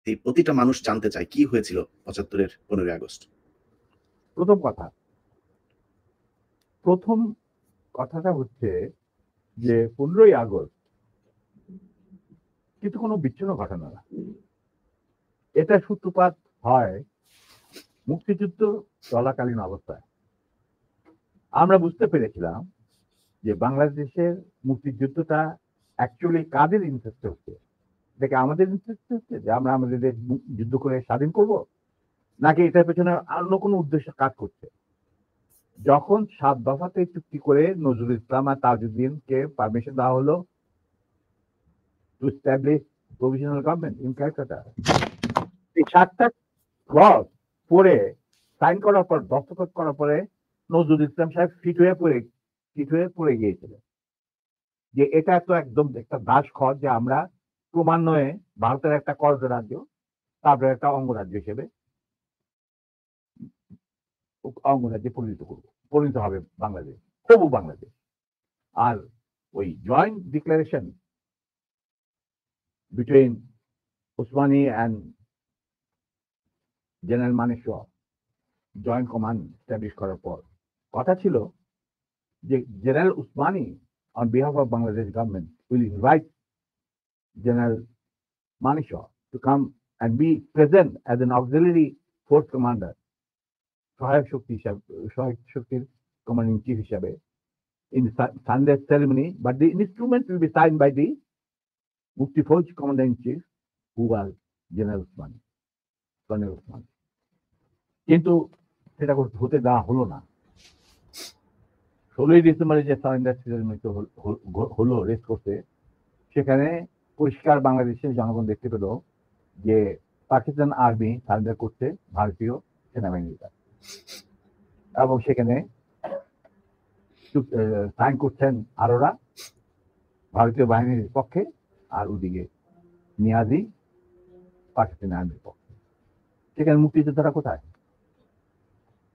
এই প্রতিটা মানুষ জানতে চায় কি হয়েছিল ৭৫-এর ১৫ই আগস্ট? প্রথম কথাটা হচ্ছে যে ১৫ই আগস্ট কিন্তু কোনো বিচ্ছিন্ন ঘটনা না। এটা সূত্রপাত হয় মুক্তিযুদ্ধ চলাকালীন অবস্থায়। আমরা বুঝতে পেরেছিলাম যে বাংলাদেশের মুক্তিযুদ্ধটা অ্যাকচুয়ালি কাদের ইন্টারেস্টে হচ্ছে? এটা কি আমাদের ইন্টারেস্টে হচ্ছে যে আমরা আমাদের দেশ যুদ্ধ করে স্বাধীন করব? নাকি এটার পেছনে অন্য কোনো উদ্দেশ্য কাজ করছে? যখন ৭ দফাতে চুক্তি করে নজরুল ইসলাম আর তাজউদ্দিনকে পারমিশন দেওয়া হলো to establish provisional government in Calcutta, এই ৭টা ক্লজ পড়ে সাইন করার পর, দস্তখত করার পরে নজরুল ইসলাম সাহেব ফিট হয়ে পড়ে গিয়েছিলেন যে এটা তো একদম একটা দাসখত যে আমরা ক্রমান্বয়ে ভারতের একটা করজ রাজ্য, তারপরে একটা অঙ্গরাজ্য হিসেবে অঙ্গরাজ্যে পরিণত হবে বাংলাদেশ, হবু বাংলাদেশ। আর ওই joint declaration between Usmani and general Manekshaw joint command establish করার পর কথা ছিল যে general Usmani on behalf of Bangladesh government will invite General Manishaw to come and be present as an auxiliary force commander, সহায়ক শক্তির commanding chief হিসাবে in the Sunday ceremony, but the instrument will be signed by the Mufti Fauj commander in chief who was General Usmani, Colonel Usmani. কিন্তু সেটা হতে দেওয়া হলো না। 16ই ডিসেম্বরে যে সারেন্ডার সেরেমনি হলো রেস করতে, সেখানে পরিষ্কার বাংলাদেশের জনগণ দেখতে পেল যে পাকিস্তান আর্মি সারেন্ডার করছে ভারতীয় সেনাবাহিনীর কাছে, এবং সেখানে সাইন করছেন আরোরা ভারতীয় বাহিনীর পক্ষে, আর ওদিকে নিয়াজি পাকিস্তানি আর্মির পক্ষে। সেখানে মুক্তিযোদ্ধারা কোথায়?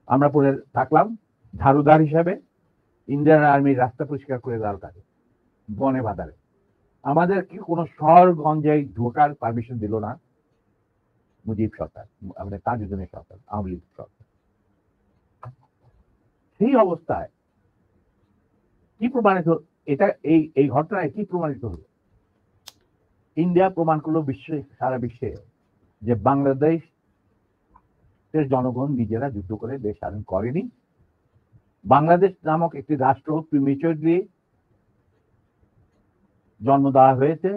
আমরা পরে থাকলাম ঝাড়ুদার হিসাবে ইন্ডিয়ান আর্মির রাস্তা পরিষ্কার করে দেওয়ার কাজে, বনে বাজারে। আমাদের কি কোনো শহরগঞ্জে ঢোকার পারমিশন দিল না মুজিব সরকার, আমাদের তাজউদ্দিনের সরকার, আওয়ামী লীগ সরকার। সেই অবস্থায় কি প্রমাণিত, এটা এই ঘটনায় কি প্রমাণিত হলো? ইন্ডিয়া প্রমাণ করলো সারা বিশ্বে যে বাংলাদেশের জনগণ নিজেরা যুদ্ধ করে দেশ স্বাধীন করেনি। বাংলাদেশ নামক একটি রাষ্ট্র প্রিমেচুরলি জন্ম দেওয়া হয়েছে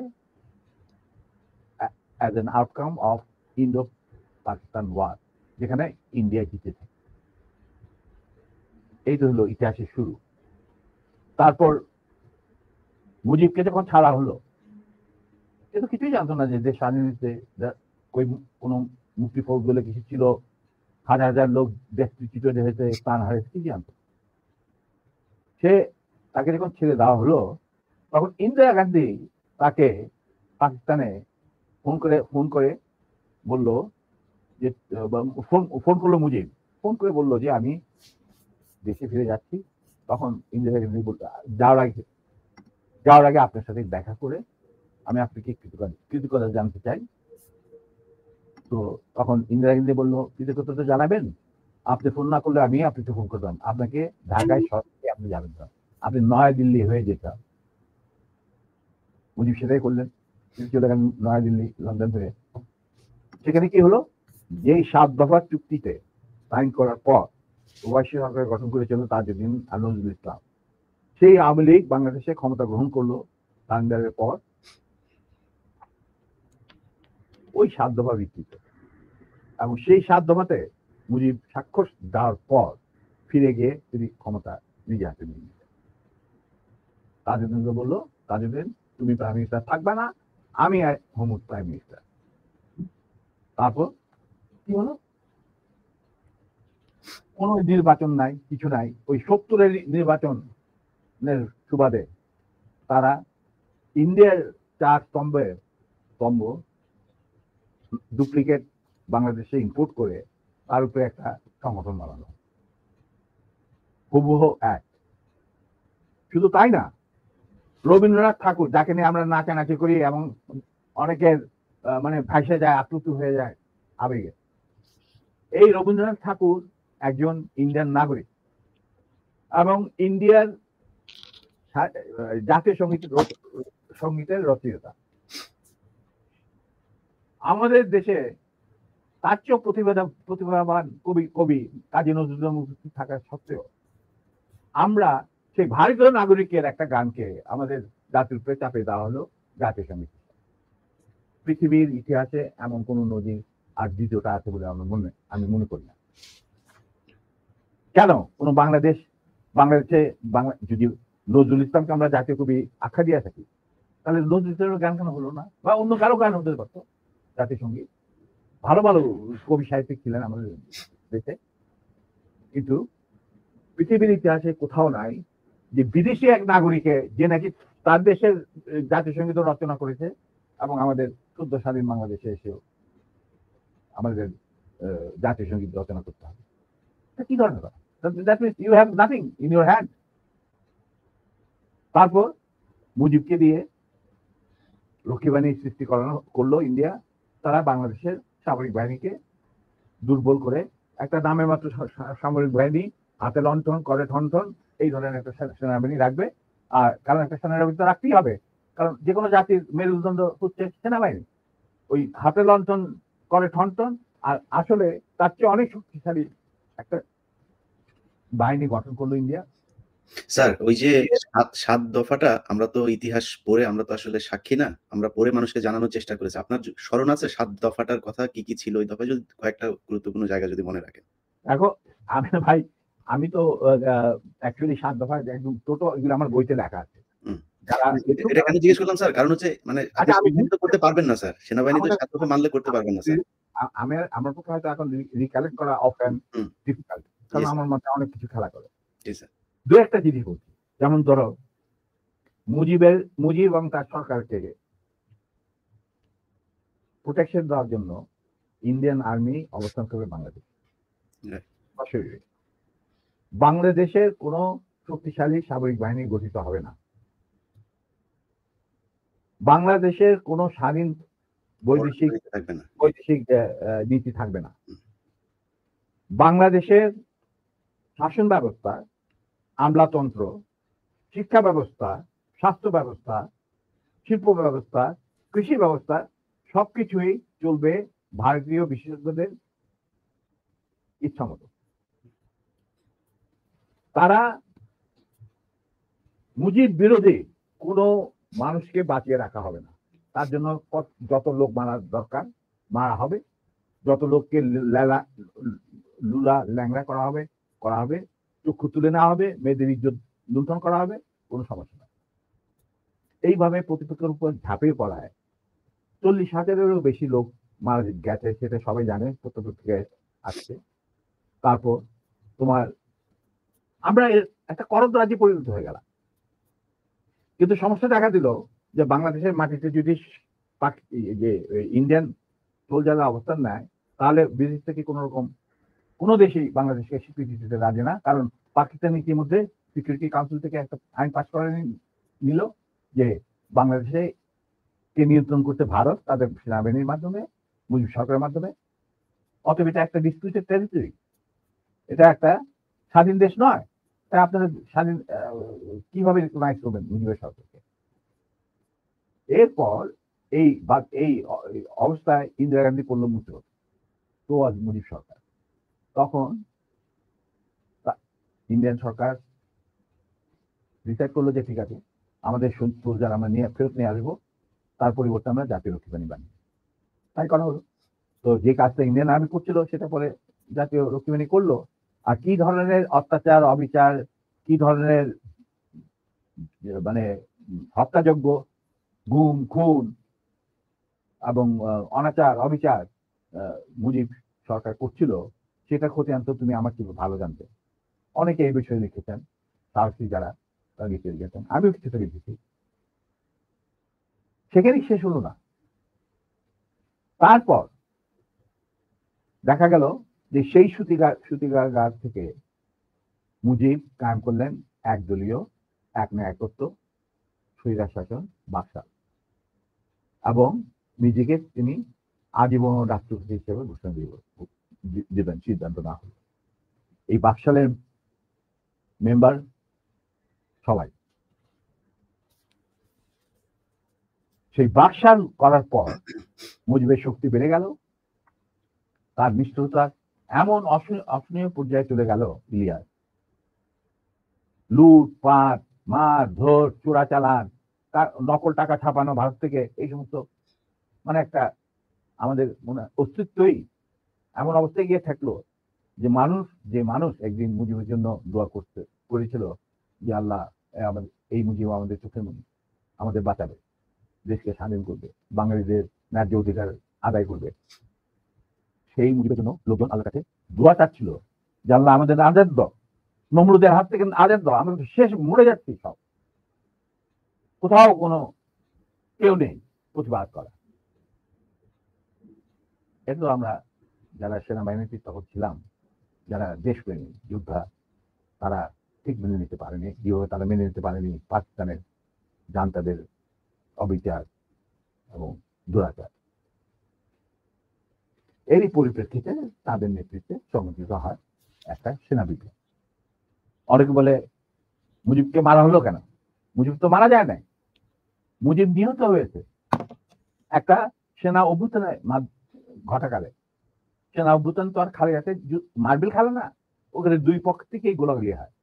as an outcome of Indo-Pakistan war, যেখানে ইন্ডিয়া জিতেছে। এই তো হলো ইতিহাসের শুরু। তারপর মুজিবকে যখন ছাড়া হলো, সে তো কিছুই জানতো না যে দেশ স্বাধীন হয়েছে, কোন মুক্তি ফৌজ বলে কিছু ছিল, হাজার হাজার লোক দেশচ্যুত হয়েছে, প্রাণ হারিয়েছে, কি জানতো? তাকে যখন ছেড়ে দেওয়া হলো, তখন ইন্দিরা গান্ধী তাকে পাকিস্তানে ফোন করে বললো যে, ফোন করলো মুজিব, ফোন করে বললো যে আমি দেশে ফিরে যাচ্ছি। তখন ইন্দিরা গান্ধী বলতো যাওয়ার আগে আপনার সাথে দেখা করে আমি আপনাকে কৃতজ্ঞতা জানতে চাই। তো তখন ইন্দিরা গান্ধী বললো, কৃতজ্ঞতা জানাবেন, আপনি ফোন না করলে আমি আপনাকে ফোন করতাম, আপনাকে ঢাকায় সরাসরি আপনি যাবেন না, আপনি নয়াদিল্লি হয়ে যেতাম। মুজিব সেটাই করলেন, চলে গেলেন নয়াদিল্লি, লন্ডন হয়ে। সেখানে কি হলো, যেই ৭ দফার চুক্তিতে সাইন করার পর প্রবাসী সরকার গঠন করেছিল তাজউদ্দিন আর নজরুল ইসলাম, সেই আওয়ামী লীগ বাংলাদেশে ক্ষমতা গ্রহণ করলো সারেন্ডারের পর ওই ৭ দফা ভিত্তিতে। এবং সেই ৭ দফাতে মুজিব স্বাক্ষর দেওয়ার পর ফিরে গিয়ে তিনি ক্ষমতা নিজে হাতে নিয়ে নিলেন। তাজউদ্দিনকে বললো, তাজউদ্দিন তুমি প্রাইম মিনিস্টার থাকবে না, আমি হোম প্রাইম মিনিস্টার। তারপর কি হলো, কোন নির্বাচন নাই, কিছু নাই। ওই ৭০-এর নির্বাচনের সুবাদে তারা ইন্ডিয়ার ৪ স্তম্ভ ডুপ্লিকেট বাংলাদেশে ইম্পোর্ট করে তার উপরে একটা সংগঠন বানানো, হুবহু এক। শুধু তাই না, রবীন্দ্রনাথ ঠাকুর, যাকে নিয়ে আমরা নাচানাচি করি এবং অনেকের মানে ভাসে যায়, আপ্লুত হয়ে যায় আবেগে। এই রবীন্দ্রনাথ ঠাকুর একজন ইন্ডিয়ান নাগরিক এবং ইন্ডিয়ার জাতীয় সঙ্গীতের রচয়িতা। আমাদের দেশে তার চেয়েও প্রতিভাবান কবি কাজী নজরুল উপস্থিত থাকা সত্ত্বেও আমরা সেই ভারতীয় নাগরিকের একটা গানকে আমাদের জাতির উপরে চাপে দেওয়া হলো জাতীয় সঙ্গীত। পৃথিবীর ইতিহাসে এমন কোন নজির আর দ্বিতীয়টা আছে বলে আমি মনে করি না। কেন কোনো বাংলাদেশে যদি নজরুল ইসলামকে আমরা জাতীয় কবি আখ্যা দিয়ে থাকি, তাহলে নজরুল ইসলামের গান কেন হলো না? বা অন্য কারো গান হতে পারতো জাতীয় সঙ্গীত। ভালো ভালো কবি সাহিত্যিক ছিলেন আমাদের দেশে, কিন্তু পৃথিবীর ইতিহাসে কোথাও নাই যে বিদেশি এক নাগরিকে যে নাকি তার দেশের জাতীয় সঙ্গীত রচনা করেছে এবং আমাদের শুদ্ধ স্বাধীন বাংলাদেশে এসেও আমাদের জাতীয় সঙ্গীত রচনা করতে হবে। কি ধরনের কথা? That means you have nothing in your hand. তারপর মুজিবকে দিয়ে লক্ষ্মীবাহিনী সৃষ্টি করলো ইন্ডিয়া। তারা বাংলাদেশের সামরিক বাহিনীকে দুর্বল করে একটা নামে মাত্র সামরিক বাহিনী, হাতে লণ্ঠন করে ঠনঠন, এই ধরনের একটা সেনাবাহিনী রাখবে। আর কারণ একটা সেনাবাহিনী তো রাখতেই হবে, কারণ যে কোনো জাতির মেরুদণ্ড হচ্ছে সেনাবাহিনী। ওই হাতে লণ্ঠন করে ঠনঠন, আর আসলে তার চেয়ে অনেক শক্তিশালী একটা বাহিনী গঠন করলো ইন্ডিয়া। স্যার, ওই যে ৭ দফাটা আমরা তো ইতিহাস পড়ে আমরা তো আসলে সাক্ষী না, আমরা পড়ে মানুষকে জানানোর চেষ্টা করেছি। আপনার স্মরণ আছে ৭ দফাটার কথা কি কি ছিল? ওই দফায় যদি কয়েকটা গুরুত্বপূর্ণ জায়গা যদি মনে রাখেন। দেখো ভাই, আমি তো অ্যাকচুয়ালি ৭ দফা একদম টোটো এগুলো আমার বইতে লেখা আছে। এটা কেন জিজ্ঞেস করলাম স্যার, কারণ হচ্ছে মানে আপনি সিদ্ধান্ত করতে পারবেন না স্যার, সেনাবাহিনী তো ৭ দফা মানলে করতে পারবেন না স্যার। আমার পক্ষে হয়তো এখন রিকালেক্ট করা অফেন ডিফিকাল্ট, কারণ আমার মাথায় অনেক কিছু খেলা করে। দু একটা জিনিস বলছি, যেমন ধরো মুজিব এবং তার সরকারকে প্রোটেকশন দেওয়ার জন্য ইন্ডিয়ান আর্মি অবস্থান করবে বাংলাদেশ। বাংলাদেশের কোন শক্তিশালী সামরিক বাহিনী গঠিত হবে না। বাংলাদেশের কোন স্বাধীন বৈদেশিক নীতি থাকবে না। বাংলাদেশের শাসন ব্যবস্থা, আমলাতন্ত্র, শিক্ষা ব্যবস্থা, স্বাস্থ্য ব্যবস্থা, শিল্প ব্যবস্থা, কৃষি ব্যবস্থা সবকিছুই চলবে ভারতীয় বিশেষজ্ঞদের ইচ্ছা মতো। তারা মুজিব বিরোধী কোনো মানুষকে বাঁচিয়ে রাখা হবে না। তার জন্য যত লোক মারা দরকার মারা হবে, যত লোককে লুলা ল্যাংড়া করা হবে, চক্ষু তুলে নেওয়া হবে, মেয়েদের ইজ্জত লুণ্ঠন করা হবে, কোনো সমস্যা নেই। এইভাবে প্রতিপক্ষের উপর ঝাঁপিয়ে পড়ায় 40,000-এরও বেশি লোক মারা গেছে, সেটা সবাই জানে, প্রত্যেক আসছে। তারপর তোমার আমরা একটা করদ রাজ্যে পরিণত হয়ে গেলাম। কিন্তু সমস্যা দেখা দিল যে বাংলাদেশের মাটিতে যদি যে ইন্ডিয়ান সোলজাররা অবস্থান নেয়, তাহলে বিদেশ থেকে কোনো দেশই বাংলাদেশকে স্বীকৃতি দিতে রাজি না। কারণ পাকিস্তান ইতিমধ্যে সিকিউরিটি কাউন্সিল থেকে একটা আইন পাস করে নিল যে বাংলাদেশে কে নিয়ন্ত্রণ করতে ভারত তাদের সেনাবাহিনীর মাধ্যমে, মুজিব সরকারের মাধ্যমে। অতএব এটা একটা ডিসপিউটেড টেরিটরি, এটা একটা স্বাধীন দেশ নয়। তাই আপনারা স্বাধীন কিভাবে রিকগনাইজ করবেন মুজিবের সরকারকে? এরপর এই অবস্থায় ইন্দিরা গান্ধী পড়ল মুক্ত, তো আজ মুজিব সরকার। তখন ইন্ডিয়ান সরকার ডিসাইড করলো যে ঠিক আছে, আমাদের সোলজার আমরা ফেরত নিয়ে আসবো, তার পরিবর্তে আমরা জাতীয় রক্ষী বাহিনী বানিয়ে। তাই করা হলো। তো যে কাজটা ইন্ডিয়ান আর্মি করছিল সেটা পরে জাতীয় রক্ষী বাহিনী করলো। আর কি ধরনের অত্যাচার, অবিচার, কি ধরনের মানে হত্যাযজ্ঞ, গুম, খুন এবং অনাচার, অবিচার মুজিব সরকার করছিল, সেটা খতিয়ান তো তুমি আমার থেকে ভালো জানতে। অনেকে এই বিষয়ে লিখেছেন, সাহসী যারা তারা লিখে গেছেন, আমিও কিছুটা লিখেছি। সেখানেই শেষ হলো না। তারপর দেখা গেল যে সেই সুতিগার থেকে মুজিব কায়েম করলেন একদলীয় এক ন্যায়তত্ত্ব, স্বৈরাশাসন, বাকশাল। এবং নিজেকে তিনি আজীবন রাষ্ট্রপতি হিসেবে ঘোষণা দেবেন সিদ্ধান্ত না হলো। এই বাকশালের মেম্বার সবাই সেই বাকশাল করার পর মুজিবের শক্তি বেড়ে গেল, তার নিষ্ঠুরতা এমন অসহনীয় পর্যায়ে চলে গেল। ইলিয়াস লুটপাট, মার ধর, চোরাচালান, নকল টাকা ছাপানো ভারত থেকে, এই সমস্ত মানে একটা আমাদের মনে অস্তিত্বই এমন অবস্থায় গিয়ে থাকলো যে মানুষ একদিন মুজিবের জন্য দোয়া করেছিল যে আল্লাহ আমাদের এই মুজিব আমাদের চোখের মনি, আমাদের বাঁচাবে, দেশকে স্বাধীন করবে, বাঙালিদের ন্যায্য অধিকার আদায় করবে। সেই মুজিবের জন্য লোকজন আল্লাহর কাছে দোয়া চাচ্ছিল যে আল্লাহ আমাদের আজাদ দাও, নমরুদের হাত থেকে আজাদ দাও, আমরা শেষ মরে যাচ্ছি, সব কোথাও কোনো কেউ নেই প্রতিবাদ করা। এটা আমরা যারা সেনাবাহিনীতে তখন ছিলাম, যারা দেশপ্রেমী যোদ্ধা, তারা ঠিক মেনে নিতে পারেনি। কিভাবে তারা মেনে নিতে পারেনি পাকিস্তানের জান্তাদের অবিচার এবং দুরাচার। এরই পরিপ্রেক্ষিতে তাদের নেতৃত্বে সংগঠিত হয় একটা সেনা বিপ্লব। অনেকে বলে মুজিবকে মারা হলো কেন? মুজিব তো মারা যায় নাই, মুজিব নিহত হয়েছে একটা সেনা অভ্যুত্থানের ঘটাকালে। সেনা অভ্যুত্থান তো আর খালি হাতে মার্বেল খেলে না, ওখানে দুই পক্ষ থেকেই গোলাগুলি হয়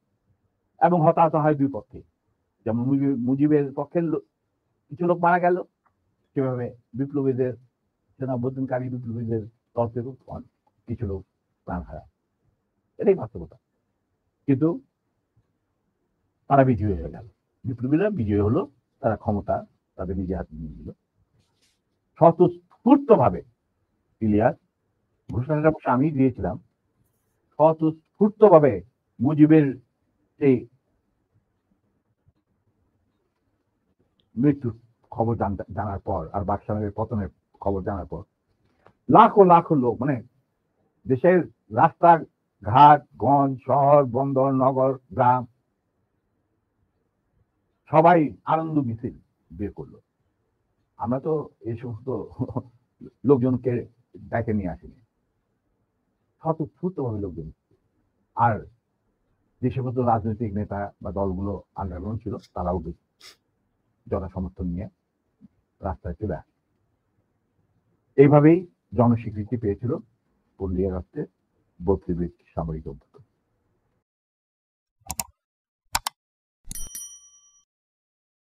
এবং হতাহত হয় দুই পক্ষে। যেমন মুজিবের পক্ষের কিছু লোক মারা গেল, সেভাবে বিপ্লবীদের, সেনা অভ্যুত্থানকারী বিপ্লবীদের তরফেও কিছু লোক প্রাণ হারায়। এটাই বাস্তবতা। কিন্তু তারা বিজয়ী হয়ে গেল, বিপ্লবীরা বিজয়ী হলো, তারা ক্ষমতা তাদের নিজে হাতে নিয়ে নিল স্বতঃস্ফূর্ত ভাবে। ইলিয়াস ঘোষণাটা আমি দিয়েছিলাম, স্বতঃস্ফূর্ত ভাবে মুজিবের সেই মৃত্যুর খবর জানার পর আর বাকশালের পতনের খবর জানার পর লাখো লাখো লোক, মানে দেশের রাস্তা ঘাট, গঞ্জ, শহর, বন্দর, নগর, গ্রাম, সবাই আনন্দ মিছিল বের করলো। আমরা তো এই সমস্ত লোকজনকে ডেকে নিয়ে আসিনি, স্বতঃস্ফূর্ত ভাবে লোকজন। আর যে সমস্ত রাজনৈতিক নেতা বা দলগুলো আন্দোলন ছিল, তারাও জনসমর্থন নিয়ে রাস্তায় চলে আসে। এইভাবেই জনস্বীকৃতি পেয়েছিল 15 আগস্টের 32 সামরিক অভ্যুত্থান।